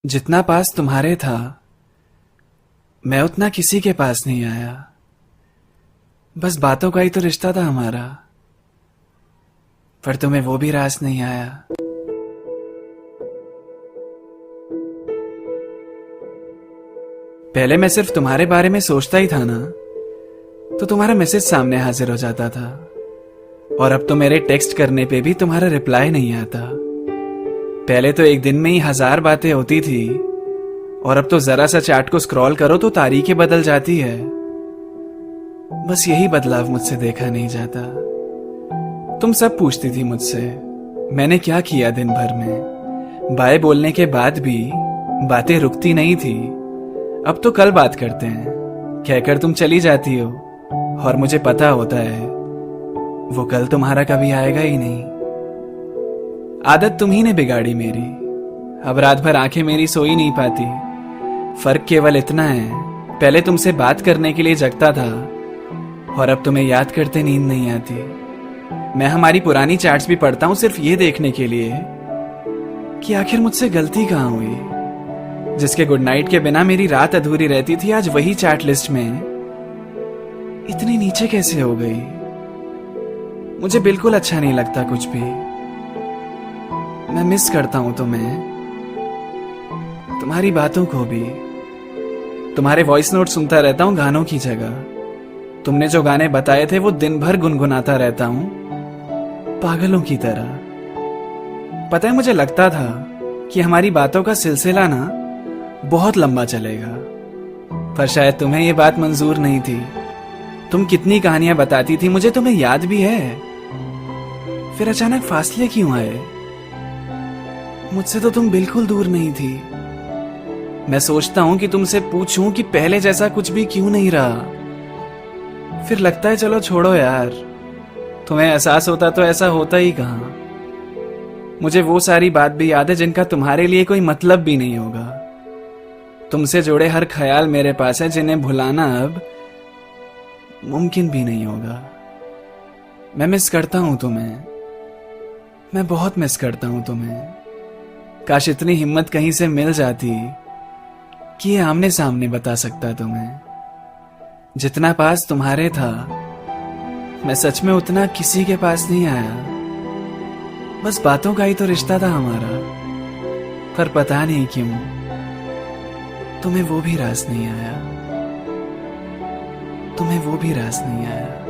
जितना पास तुम्हारे था, मैं उतना किसी के पास नहीं आया। बस बातों का ही तो रिश्ता था हमारा, पर तुम्हें वो भी रास नहीं आया। पहले मैं सिर्फ तुम्हारे बारे में सोचता ही था ना, तो तुम्हारा मैसेज सामने हाजिर हो जाता था, और अब तो मेरे टेक्स्ट करने पे भी तुम्हारा रिप्लाई नहीं आता। पहले तो एक दिन में ही 1000 बातें होती थी, और अब तो जरा सा चैट को स्क्रॉल करो तो तारीखें बदल जाती है। बस यही बदलाव मुझसे देखा नहीं जाता। तुम सब पूछती थी मुझसे मैंने क्या किया दिन भर में। बाय बोलने के बाद भी बातें रुकती नहीं थी। अब तो कल बात करते हैं कहकर तुम चली जाती हो, और मुझे पता होता है वो कल तुम्हारा कभी आएगा ही नहीं। आदत तुम ही ने बिगाड़ी मेरी। अब रात भर आंखें मेरी सो ही नहीं पाती। फर्क केवल इतना है, पहले तुमसे बात करने के लिए जगता था, और अब तुम्हें याद करते नींद नहीं आती। मैं हमारी पुरानी चैट्स भी पढ़ता हूं सिर्फ ये देखने के लिए कि आखिर मुझसे गलती कहां हुई। जिसके गुड नाइट के बिना मेरी रात अधूरी रहती थी, आज वही चैट लिस्ट में इतनी नीचे कैसे हो गई। मुझे बिल्कुल अच्छा नहीं लगता कुछ भी। मैं मिस करता हूं तुम्हें, तुम्हारी बातों को भी। तुम्हारे वॉइस नोट सुनता रहता हूं गानों की जगह। तुमने जो गाने बताए थे वो दिन भर गुनगुनाता रहता हूं पागलों की तरह। पता है, मुझे लगता था कि हमारी बातों का सिलसिला ना बहुत लंबा चलेगा, पर शायद तुम्हें ये बात मंजूर नहीं थी। तुम कितनी कहानियां बताती थी मुझे, तुम्हें याद भी है। फिर अचानक फासले क्यों आए? मुझसे तो तुम बिल्कुल दूर नहीं थी। मैं सोचता हूं कि तुमसे पूछूं कि पहले जैसा कुछ भी क्यों नहीं रहा। फिर लगता है चलो छोड़ो यार, तुम्हें एहसास होता तो ऐसा होता ही कहां। मुझे वो सारी बात भी याद है जिनका तुम्हारे लिए कोई मतलब भी नहीं होगा। तुमसे जुड़े हर ख्याल मेरे पास है जिन्हें भुलाना अब मुमकिन भी नहीं होगा। मैं मिस करता हूं तुम्हें, मैं बहुत मिस करता हूं तुम्हें। काश इतनी हिम्मत कहीं से मिल जाती कि ये आमने सामने बता सकता तुम्हें। जितना पास तुम्हारे था, मैं सच में उतना किसी के पास नहीं आया। बस बातों का ही तो रिश्ता था हमारा, पर पता नहीं क्यों तुम्हें वो भी रास नहीं आया। तुम्हें वो भी रास नहीं आया।